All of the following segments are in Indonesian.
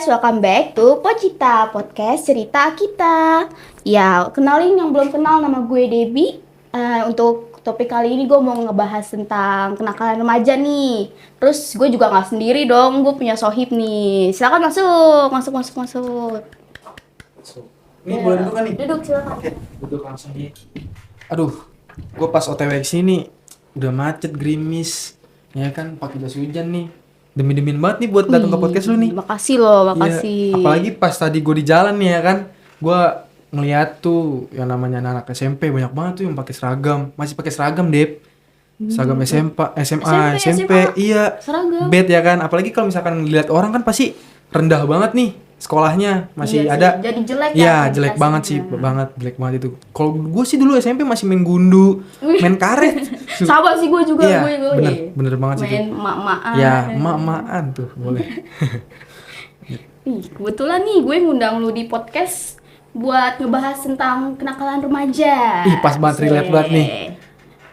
welcome back to Pocita, podcast cerita kita. Ya, kenalin yang belum kenal, nama gue Debbie. Untuk topik kali ini gue mau ngebahas tentang kenakalan remaja nih. Terus gue juga nggak sendiri dong, gue punya sohib nih. Silakan masuk. Ini boleh duduk kan nih? Duduk silakan. Oke, duduk langsung nih. Aduh, gue pas OTW sini udah macet, gerimis, ya kan, pakai jas hujan nih. Demi-demin banget nih buat datang ke podcast lu nih. Makasih loh, makasih. Iya, apalagi pas tadi gue di jalan nih ya kan, gue ngeliat tuh yang namanya anak SMP banyak banget tuh yang pakai seragam, masih pakai seragam Dep. Seragam SMP, iya. Seragam. Bet ya kan, apalagi kalau misalkan ngeliat orang kan pasti rendah banget nih sekolahnya, masih Iya ada. sih, jadi jelek ya. Iya, jelek banget sih, jelek banget itu. Kalau gue sih dulu SMP masih main gundu, main karet. Sama sih gue juga, Iya, gue bener banget sih. main mak-makan. Ya, mak-makan tuh boleh. Ih, kebetulan nih gue ngundang lu di podcast buat ngebahas tentang kenakalan remaja. Ih, pas banget, relate banget nih.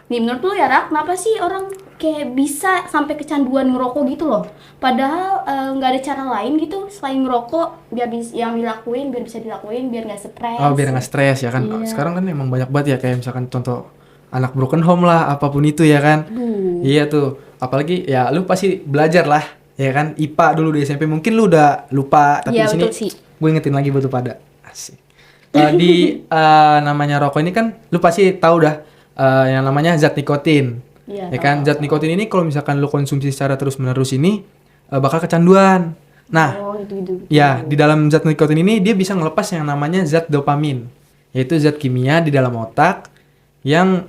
Nih, menurut lu ya, Rak, kenapa sih orang kayak bisa sampai kecanduan ngerokok gitu loh? Padahal nggak ada cara lain gitu selain ngerokok biar yang dilakuin, biar bisa dilakuin, biar nggak stres. Oh, biar nggak stres ya kan. Iya. Sekarang kan emang banyak banget ya, kayak misalkan contoh anak broken home lah, apapun itu ya kan. Iya tuh, apalagi ya lu pasti belajar lah, ya kan, IPA dulu di SMP. Mungkin lu udah lupa, tapi Iya, di sini betul sih. gue ingetin lagi buat lu pada. Asik. Namanya rokok ini kan lu pasti tahu dah, yang namanya zat nikotin. Iya, Ya kan, zat nikotin ini kalau misalkan lu konsumsi secara terus-menerus ini bakal kecanduan. Nah, Oh, gitu. ya, di dalam zat nikotin ini dia bisa ngelepas yang namanya zat dopamin, yaitu zat kimia di dalam otak yang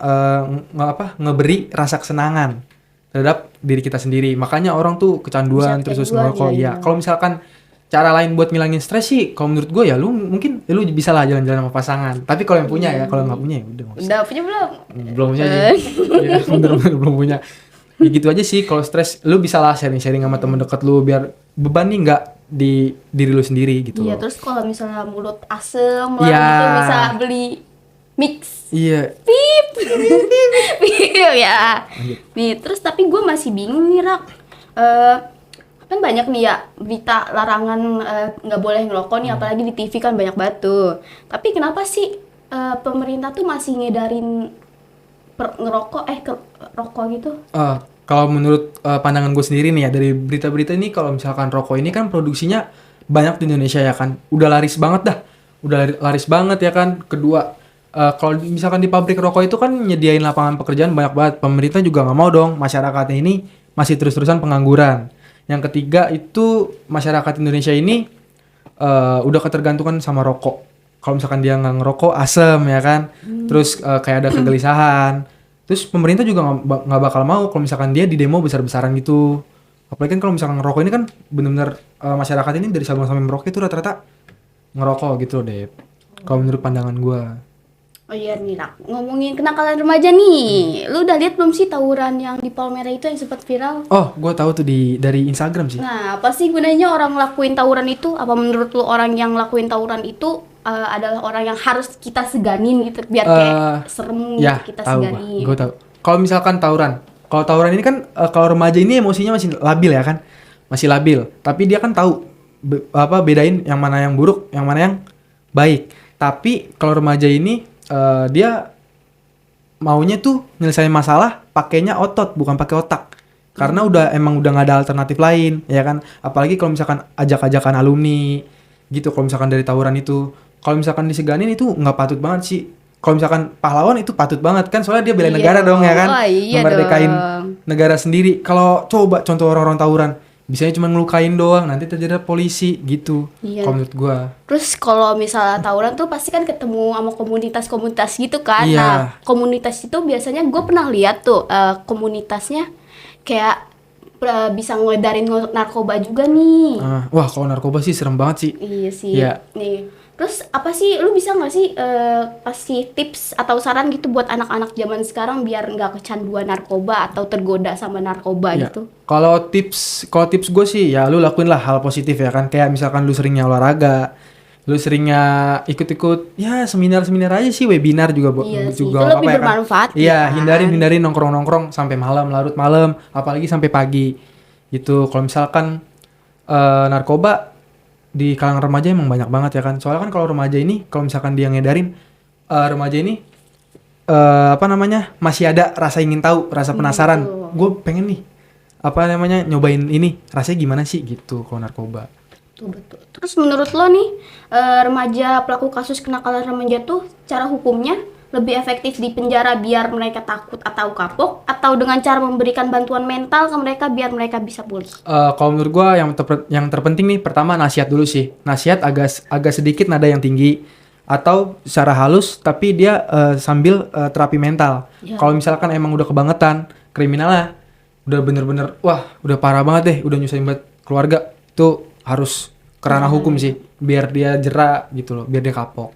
ngeberi rasa kesenangan terhadap diri kita sendiri. Makanya orang tuh kecanduan Bisa terus kecanduan, ngerokok. iya. Ya, kalau misalkan cara lain buat ngilangin stres sih, kalau menurut gue ya lu bisa lah jalan-jalan sama pasangan. Tapi kalau yang punya ya, kalau nggak punya ya udah nggak usah. Udah punya belum? Belum punya sih. Ya, bener-bener belum punya. Ya gitu aja sih, kalau stres lu bisa lah sharing-sharing sama temen deket lu biar beban nih nggak di diri lu sendiri gitu Iya, loh. terus kalau misalnya mulut asem lah Iya. gitu bisa beli mix. Iya. Pip ya. Lanjut. Nih, terus tapi gue masih bingung nih, Rak. Kan banyak nih ya berita larangan nggak boleh ngerokok nih, apalagi di TV kan banyak banget tuh. Tapi kenapa sih pemerintah tuh masih ngedarin rokok gitu? Kalau menurut pandangan gue sendiri nih ya, dari berita-berita ini, kalau misalkan rokok ini kan produksinya banyak di Indonesia ya kan, udah laris banget dah, laris banget ya kan. Kedua, kalau misalkan di pabrik rokok itu kan nyediain lapangan pekerjaan banyak banget, pemerintah juga nggak mau dong masyarakatnya ini masih terus-terusan pengangguran. Yang ketiga itu masyarakat Indonesia ini udah ketergantungan sama rokok. Kalau misalkan dia nggak ngerokok asem ya kan, terus kayak ada kegelisahan. Terus pemerintah juga nggak bakal mau kalau misalkan dia di demo besar-besaran gitu. Apalagi kan kalau misalkan ngerokok ini kan benar-benar masyarakat ini dari Sabang sampai Merauke itu rata-rata ngerokok gitu loh, Dep. Kalau menurut pandangan gue. Oh iya nih, Rak. Ngomongin kenakalan remaja nih. Lu udah lihat belum sih tawuran yang di Palmera itu yang sempat viral? Oh, gue tahu tuh dari Instagram sih. Nah, apa sih gunanya orang ngelakuin tawuran itu? Apa menurut lu orang yang ngelakuin tawuran itu adalah orang yang harus kita seganin gitu biar kayak serem Ya, kita tahu seganin? gue tahu. Kalau misalkan kalau tawuran ini kan kalau remaja ini emosinya masih labil ya kan, masih labil. Tapi dia kan tahu bedain yang mana yang buruk, yang mana yang baik. Tapi kalau remaja ini dia maunya tuh nyelesain masalah pakainya otot bukan pakai otak, karena emang udah nggak ada alternatif lain ya kan. Apalagi kalau misalkan ajak-ajakan alumni gitu, kalau misalkan dari tawuran itu, kalau misalkan diseganin itu nggak patut banget sih. Kalau misalkan pahlawan itu patut banget kan, soalnya dia bela negara dong ya kan, memerdekain negara sendiri. Kalau coba contoh orang-orang tawuran, bisanya cuma ngelukain doang, nanti terjadi polisi gitu. Iya. Kalau menurut gua. Terus kalau misalnya tawuran tuh pasti kan ketemu sama komunitas-komunitas gitu kan. Iya. Nah, komunitas itu biasanya gue pernah lihat tuh komunitasnya kayak bisa ngedarin narkoba juga nih. Wah, kalau narkoba sih serem banget sih. Iya sih. Iya. Nih. Terus apa sih, lu bisa nggak sih kasih tips atau saran gitu buat anak-anak zaman sekarang biar nggak kecanduan narkoba atau tergoda sama narkoba Ya. gitu? Kalau tips gue sih ya lu lakuin lah hal positif ya kan, kayak misalkan lu seringnya olahraga, lu seringnya ikut-ikut ya seminar-seminar aja sih, webinar juga Iya sih, juga itu lebih apa-apa ya kan. bermanfaat. Iya, ya kan? hindarin nongkrong-nongkrong sampai malam, larut malam, apalagi sampai pagi. Gitu. Kalau misalkan narkoba di kalangan remaja emang banyak banget ya kan. Soalnya kan kalau remaja ini, kalau misalkan dia ngedarin remaja ini apa namanya masih ada rasa ingin tahu, rasa penasaran. Betul. Gue pengen nih apa namanya nyobain ini, rasanya gimana sih gitu kalau narkoba. Betul. Terus menurut lo nih, remaja pelaku kasus kenakalan remaja tuh cara hukumnya lebih efektif di penjara biar mereka takut atau kapok, atau dengan cara memberikan bantuan mental ke mereka biar mereka bisa pulih? Kalau menurut gue yang terpenting nih pertama nasihat dulu sih. Nasihat agak sedikit nada yang tinggi atau secara halus tapi dia sambil terapi mental. Ya. Kalau misalkan emang udah kebangetan kriminalnya udah bener-bener wah udah parah banget deh, udah nyusahin banget keluarga, itu harus ke ranah hukum sih biar dia jera gitu loh, biar dia kapok.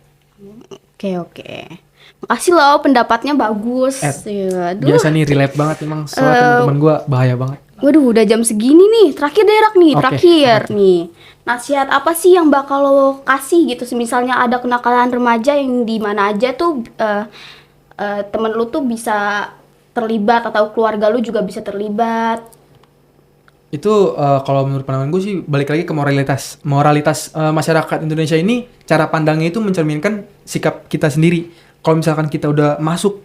Oke. Makasih loh, pendapatnya bagus. Ya, aduh. Biasa nih relate banget emang soalnya temen-temen gue bahaya banget. Waduh, udah jam segini nih. Terakhir Derak nih, Oke, terakhir apa tuh? nih. Nasihat apa sih yang bakal lo kasih gitu? Misalnya ada kenakalan remaja yang di mana aja tuh temen lu tuh bisa terlibat atau keluarga lu juga bisa terlibat. Itu kalau menurut pandangan gue sih balik lagi ke moralitas masyarakat Indonesia ini, cara pandangnya itu mencerminkan sikap kita sendiri. Kalau misalkan kita udah masuk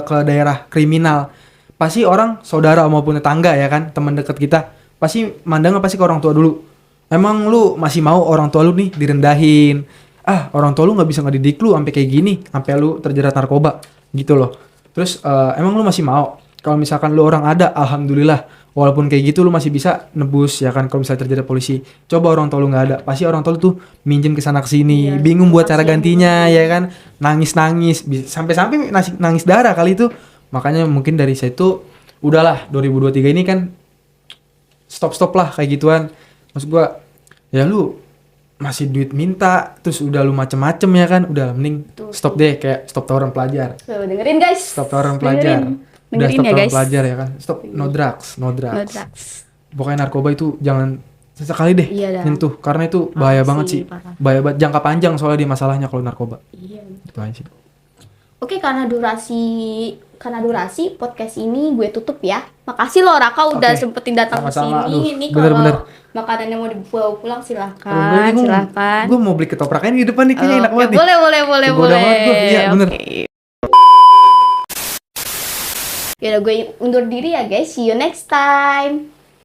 ke daerah kriminal, pasti orang saudara maupun tetangga ya kan, teman dekat kita pasti mandangnya pasti ke orang tua dulu. Emang lu masih mau orang tua lu nih direndahin? Orang tua lu nggak bisa ngedidik lu sampai kayak gini, sampai lu terjerat narkoba gitu loh. Terus emang lu masih mau? Kalau misalkan lu orang ada, alhamdulillah. Walaupun kayak gitu lu masih bisa nebus ya kan, kalau misalnya terjadi polisi. Coba orang tua lu nggak ada, pasti orang tua lu tuh minjem ke sana kesini, Iya, bingung buat cara kasihan gantinya ya kan, nangis sampai nangis darah kali itu. Makanya mungkin dari situ udahlah 2023 ini kan stop lah kayak gituan. Maksud gua ya lu masih duit minta terus udah lu macem-macem ya kan, udah mending stop deh, kayak stop tawuran pelajar. Tuh, dengerin guys. Stop tawuran pelajar. Udah Dengerin stop ya tawuran guys. pelajar ya kan. Stop, no drugs. No drugs. Pokoknya narkoba itu jangan sesekali deh Iya dah. nyentuh, karena itu bahaya banget sih. Parah. Bahaya banget, jangka panjang soalnya dia masalahnya kalau narkoba. Iya. Itu aja sih. Oke, karena durasi podcast ini gue tutup ya. Makasih loh Raka udah Oke. sempetin datang ke Sama-sama. sini. Aduh, Ini bener-bener. kalau makanannya mau dibawa pulang silahkan, Kalau silahkan. gue mau beli ketopraknya di depan nih, kayaknya enak Oke, banget nih. boleh. Kegoda banget gue. Iya, bener. Oke. Yaudah gue undur diri ya guys. See you next time.